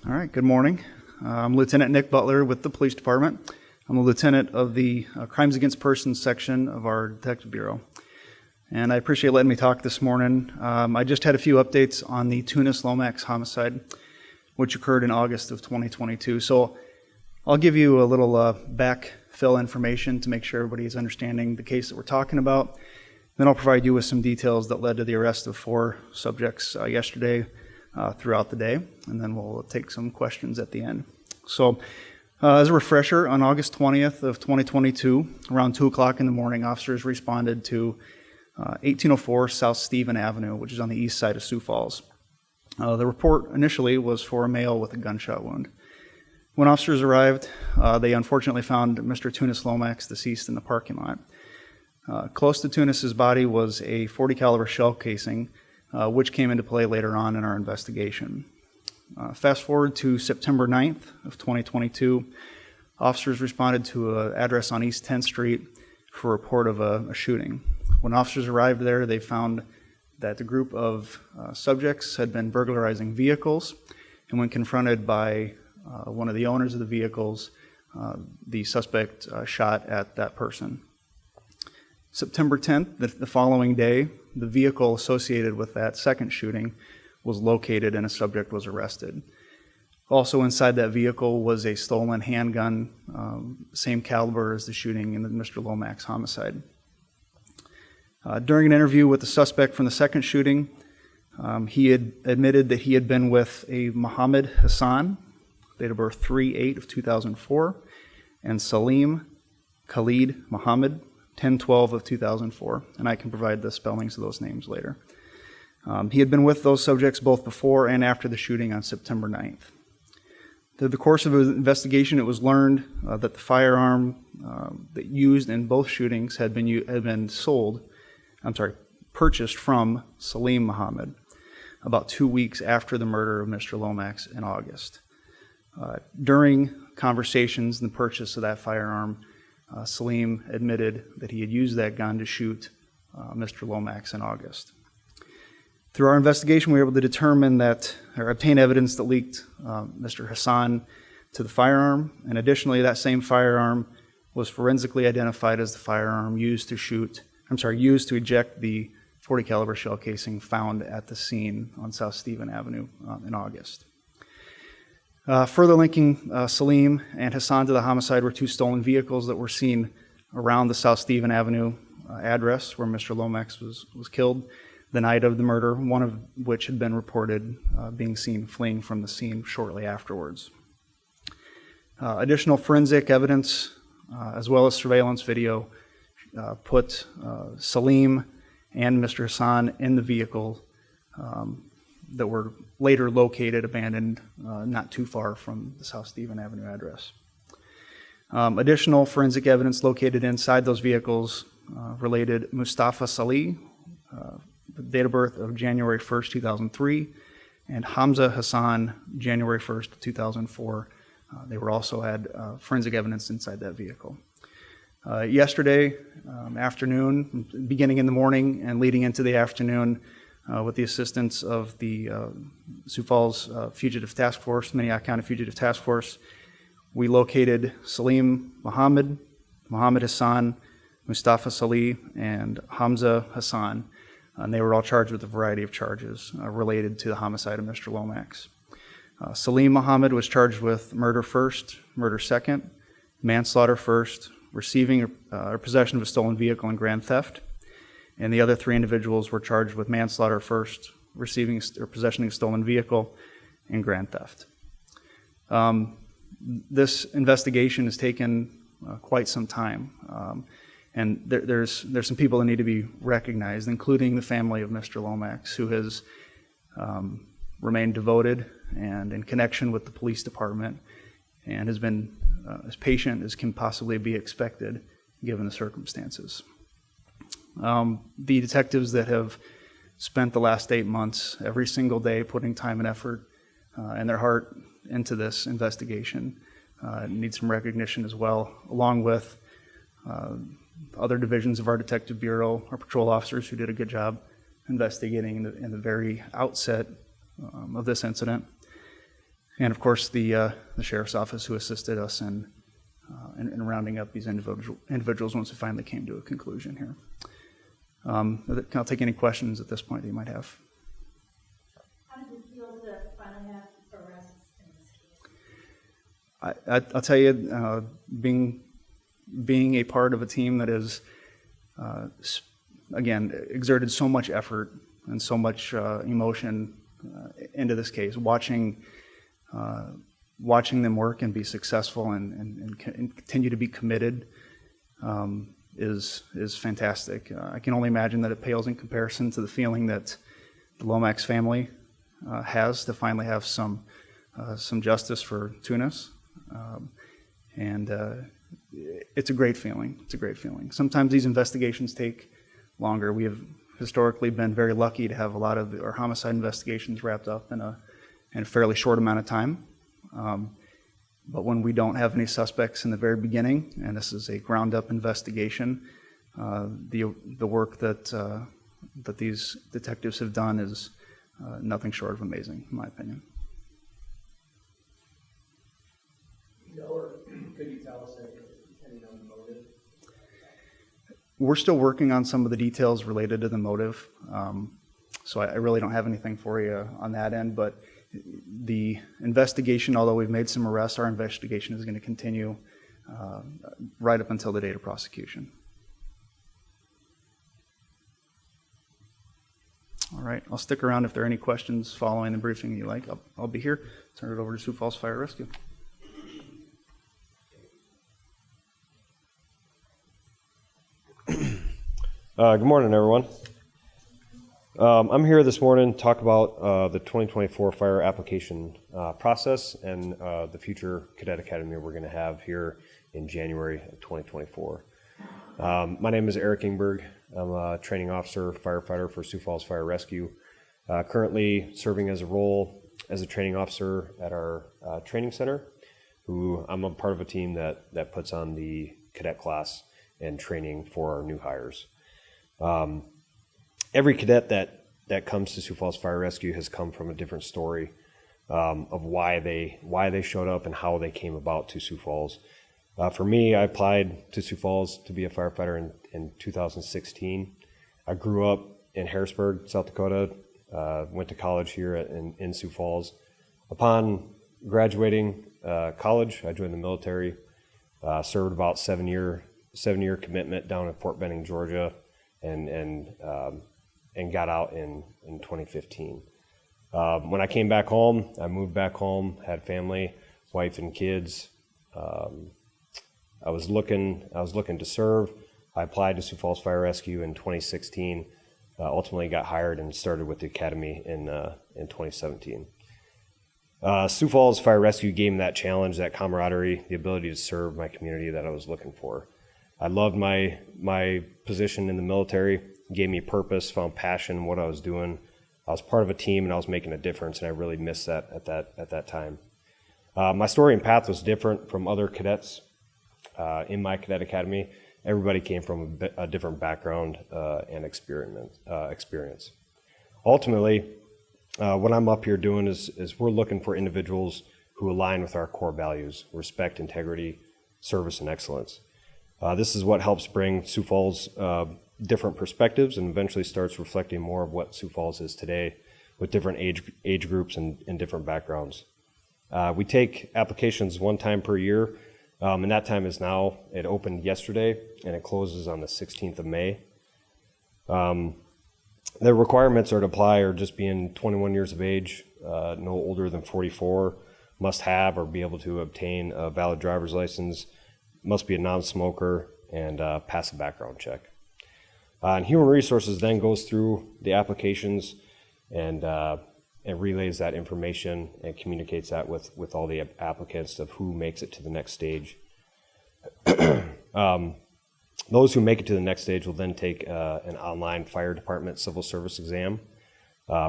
All right, good morning. I'm Lieutenant Nick Butler with the Police Department. I'm a lieutenant of the Crimes Against Persons section of our Detective Bureau. And I appreciate letting me talk this morning. I just had a few updates on the Tunis Lomax homicide, which occurred in August of 2022. So I'll give you a little backfill information to make sure everybody's understanding the case that we're talking about. Then I'll provide you with some details that led to the arrest of 4 subjects yesterday throughout the day, and then we'll take some questions at the end. So as a refresher, on August 20th of 2022, around 2 o'clock in the morning, officers responded to 1804 South Stephen Avenue, which is on the east side of Sioux Falls. The report initially was for a male with a gunshot wound. When officers arrived, they unfortunately found Mr. Tunis Lomax deceased in the parking lot. Close to Tunis's body was a .40 caliber shell casing, which came into play later on in our investigation. Fast forward to September 9th of 2022, officers responded to an address on East 10th Street for a report of a shooting. When officers arrived there, they found that the group of subjects had been burglarizing vehicles, and when confronted by one of the owners of the vehicles, the suspect shot at that person. September 10th, the following day, the vehicle associated with that second shooting was located and a subject was arrested. Also inside that vehicle was a stolen handgun, same caliber as the shooting in the Mr. Lomax homicide. During an interview with the suspect from the second shooting, he had admitted that he had been with a Muhammad Hassan, date of birth 3/8 of 2004, and Salim Khalid Muhammad, 10/12 of 2004, and I can provide the spellings of those names later. He had been with those subjects both before and after the shooting on September 9th. Through the course of the investigation, it was learned that the firearm that used in both shootings had been purchased from Salim Muhammad about 2 weeks after the murder of Mr. Lomax in August. During conversations and the purchase of that firearm, Salim admitted that he had used that gun to shoot Mr. Lomax in August. Through our investigation, we were able to determine obtain evidence that linked Mr. Hassan to the firearm, and additionally, that same firearm was forensically identified as the firearm used to eject the .40 caliber shell casing found at the scene on South Stephen Avenue in August. Further linking Salim and Hassan to the homicide were 2 stolen vehicles that were seen around the South Stephen Avenue address where Mr. Lomax was killed the night of the murder, one of which had been reported being seen fleeing from the scene shortly afterwards. Additional forensic evidence, as well as surveillance video, put Salim and Mr. Hassan in the vehicle that were later located, abandoned, not too far from the South Stephen Avenue address. Additional forensic evidence located inside those vehicles related Mustafa Salih, date of birth of January 1st, 2003, and Hamza Hassan, January 1st, 2004. They were also had forensic evidence inside that vehicle. Yesterday afternoon, beginning in the morning and leading into the afternoon, with the assistance of the Sioux Falls Fugitive Task Force, Minnehaha County Fugitive Task Force, we located Salim Muhammad, Muhammad Hassan, Mustafa Salih, and Hamza Hassan, and they were all charged with a variety of charges related to the homicide of Mr. Lomax. Salim Muhammad was charged with murder first, murder second, manslaughter first, receiving or possession of a stolen vehicle, and grand theft. And the other 3 individuals were charged with manslaughter first, receiving or possessing a stolen vehicle, and grand theft. This investigation has taken quite some time, and there's some people that need to be recognized, including the family of Mr. Lomax, who has remained devoted and in connection with the police department, and has been as patient as can possibly be expected given the circumstances. The detectives that have spent the last 8 months every single day putting time and effort and their heart into this investigation need some recognition as well, along with other divisions of our Detective Bureau, our patrol officers who did a good job investigating in the very outset of this incident. And of course, the sheriff's office who assisted us in rounding up these individuals once we finally came to a conclusion here. I'll take any questions at this point that you might have. How did it feel to finally have arrests in this case? I'll tell you, being a part of a team that is, again, exerted so much effort and so much emotion into this case, watching them work and be successful and continue to be committed is fantastic. I can only imagine that it pales in comparison to the feeling that the Lomax family has to finally have some justice for Tunis. And it's a great feeling. It's a great feeling. Sometimes these investigations take longer. We have historically been very lucky to have a lot of our homicide investigations wrapped up in a fairly short amount of time. But when we don't have any suspects in the very beginning, and this is a ground-up investigation, the work that these detectives have done is nothing short of amazing, in my opinion. Or could you tell us any on the motive? We're still working on some of the details related to the motive, so I really don't have anything for you on that end, but the investigation, although we've made some arrests, our investigation is going to continue right up until the date of prosecution. All right, I'll stick around if there are any questions following the briefing you like. I'll be here. Turn it over to Sioux Falls Fire Rescue. Good morning, everyone. I'm here this morning to talk about the 2024 fire application process and the future cadet academy we're going to have here in January of 2024. My name is Eric Engberg. I'm a training officer, firefighter for Sioux Falls Fire Rescue. Currently serving as a role as a training officer at our training center. I'm a part of a team that puts on the cadet class and training for our new hires. Every cadet that comes to Sioux Falls Fire Rescue has come from a different story of why they showed up and how they came about to Sioux Falls. For me, I applied to Sioux Falls to be a firefighter in 2016. I grew up in Harrisburg, South Dakota, went to college here in Sioux Falls. Upon graduating college, I joined the military, served about 7-year commitment down in Fort Benning, Georgia, and got out in 2015. When I came back home, I moved back home, had family, wife and kids. I was looking to serve. I applied to Sioux Falls Fire Rescue in 2016. Ultimately got hired and started with the academy in 2017. Sioux Falls Fire Rescue gave me that challenge, that camaraderie, the ability to serve my community that I was looking for. I loved my position in the military, gave me purpose, found passion in what I was doing. I was part of a team and I was making a difference, and I really missed that at that time. My story and path was different from other cadets in my cadet academy. Everybody came from a different background and experience. Ultimately, what I'm up here doing is we're looking for individuals who align with our core values: respect, integrity, service, and excellence. This is what helps bring Sioux Falls different perspectives and eventually starts reflecting more of what Sioux Falls is today with different age groups and different backgrounds. We take applications one time per year, and that time is now. It opened yesterday and it closes on the 16th of May. The requirements are to apply are just being 21 years of age, no older than 44, must have or be able to obtain a valid driver's license, must be a non-smoker, and pass a background check. And Human Resources then goes through the applications and relays that information and communicates that with all the applicants of who makes it to the next stage. Those who make it to the next stage will then take an online fire department civil service exam.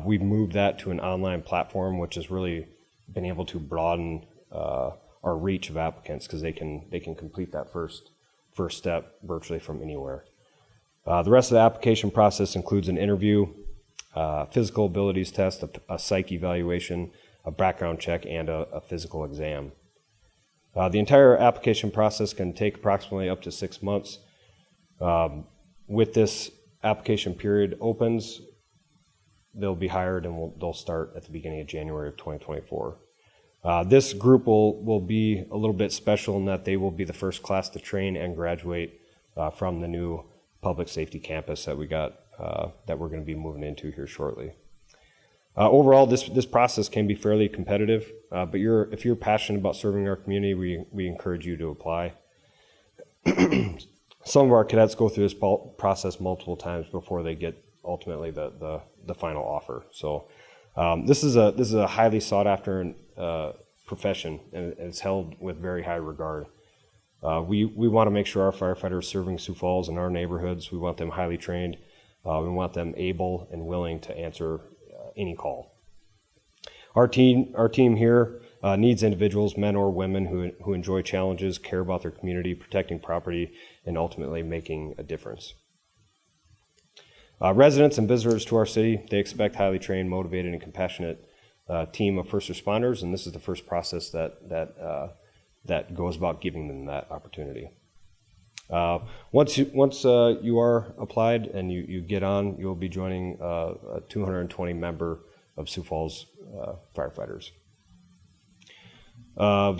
We've moved that to an online platform, which has really been able to broaden our reach of applicants because they can complete that first step virtually from anywhere. The rest of the application process includes an interview, physical abilities test, a psych evaluation, a background check, and a physical exam. The entire application process can take approximately up to 6 months. With this application period opens, they'll be hired and they'll start at the beginning of January of 2024. This group will be a little bit special in that they will be the first class to train and graduate from the new public safety campus that we got, that we're going to be moving into here shortly. Overall, this process can be fairly competitive, but if you're passionate about serving our community, we encourage you to apply. Some of our cadets go through this process multiple times before they get ultimately the final offer. So this is a highly sought after profession, and it's held with very high regard. We want to make sure our firefighters serving Sioux Falls and our neighborhoods, we want them highly trained. We want them able and willing to answer any call. Our team here needs individuals, men or women, who enjoy challenges, care about their community, protecting property, and ultimately making a difference. Residents and visitors to our city, they expect highly trained, motivated, and compassionate team of first responders, and this is the first process that goes about giving them that opportunity. Once you are applied and you get on, you'll be joining a 220 member of Sioux Falls firefighters.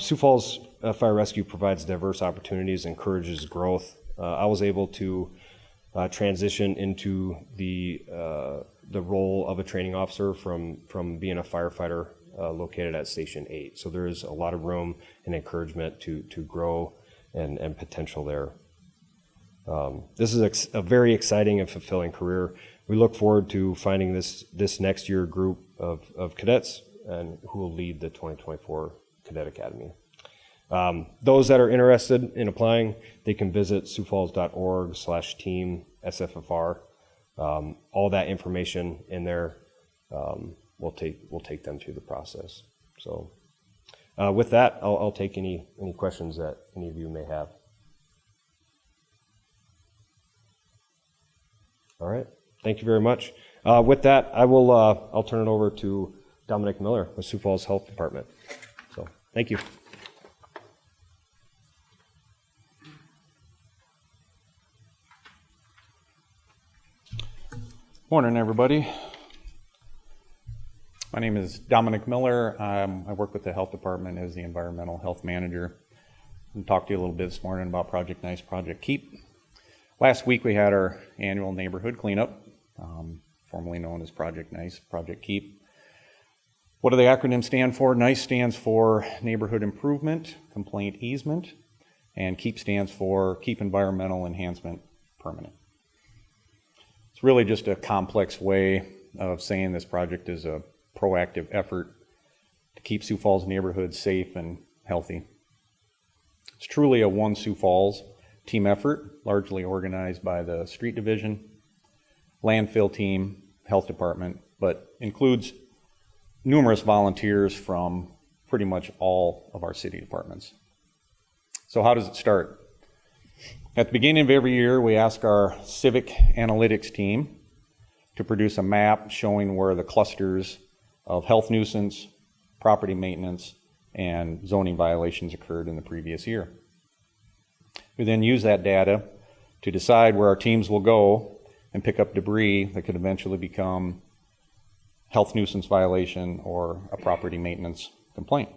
Sioux Falls Fire Rescue provides diverse opportunities, encourages growth. I was able to transition into the role of a training officer from being a firefighter located at Station 8. So there is a lot of room and encouragement to grow and potential there. This is a very exciting and fulfilling career. We look forward to finding this next year group of cadets and who will lead the 2024 Cadet Academy. Those that are interested in applying, they can visit siouxfalls.org/team-SFFR. All that information in there will take them through the process. So with that, I'll take any questions that any of you may have. All right, thank you very much. With that, I'll turn it over to Dominic Miller with Sioux Falls Health Department. So thank you. Morning, everybody. My name is Dominic Miller. I work with the health department as the environmental health manager. I'll talk to you a little bit this morning about Project Nice, Project Keep. Last week we had our annual neighborhood cleanup, formerly known as Project Nice, Project Keep. What do the acronyms stand for? NICE stands for Neighborhood Improvement, Complaint Easement, and KEEP stands for Keep Environmental Enhancement Permanent. It's really just a complex way of saying this project is a proactive effort to keep Sioux Falls neighborhoods safe and healthy. It's truly a One Sioux Falls team effort, largely organized by the street division, landfill team, health department, but includes numerous volunteers from pretty much all of our city departments. So how does it start? At the beginning of every year, we ask our civic analytics team to produce a map showing where the clusters of health nuisance, property maintenance, and zoning violations occurred in the previous year. We then use that data to decide where our teams will go and pick up debris that could eventually become health nuisance violation or a property maintenance complaint.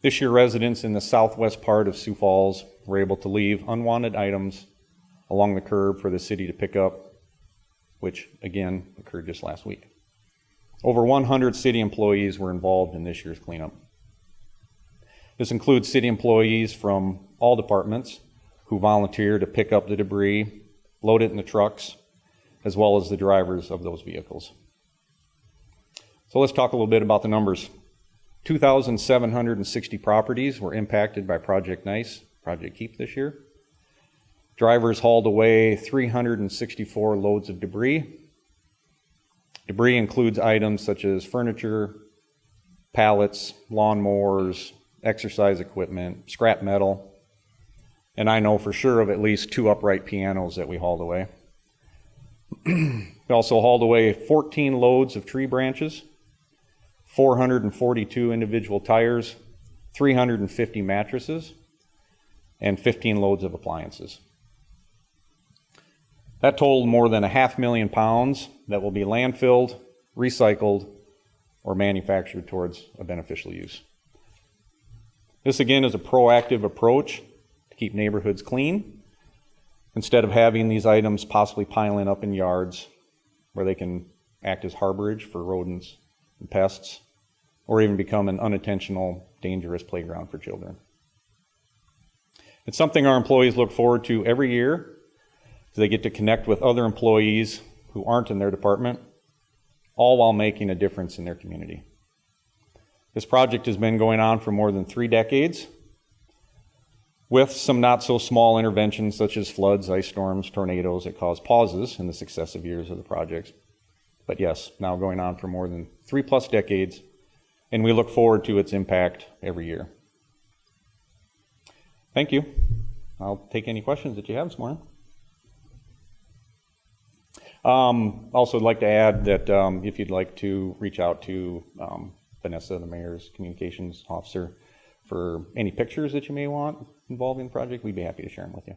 This year, residents in the southwest part of Sioux Falls were able to leave unwanted items along the curb for the city to pick up, which again occurred just last week. Over 100 city employees were involved in this year's cleanup. This includes city employees from all departments who volunteer to pick up the debris, load it in the trucks, as well as the drivers of those vehicles. So let's talk a little bit about the numbers. 2,760 properties were impacted by Project Nice, Project Keep this year. Drivers hauled away 364 loads of debris. Debris includes items such as furniture, pallets, lawnmowers, exercise equipment, scrap metal, and I know for sure of at least 2 upright pianos that we hauled away. We also hauled away 14 loads of tree branches, 442 individual tires, 350 mattresses, and 15 loads of appliances. That totaled more than 500,000 pounds that will be landfilled, recycled, or manufactured towards a beneficial use. This again is a proactive approach to keep neighborhoods clean, instead of having these items possibly piling up in yards where they can act as harborage for rodents and pests, or even become an unintentional, dangerous playground for children. It's something our employees look forward to every year, so they get to connect with other employees who aren't in their department, all while making a difference in their community. This project has been going on for more than 3 decades, with some not so small interventions such as floods, ice storms, tornadoes that cause pauses in the successive years of the projects. But yes, now going on for more than 3+ decades, and we look forward to its impact every year. Thank you. I'll take any questions that you have this morning. Also, I'd like to add that if you'd like to reach out to Vanessa, the mayor's communications officer, for any pictures that you may want involving the project, we'd be happy to share them with you.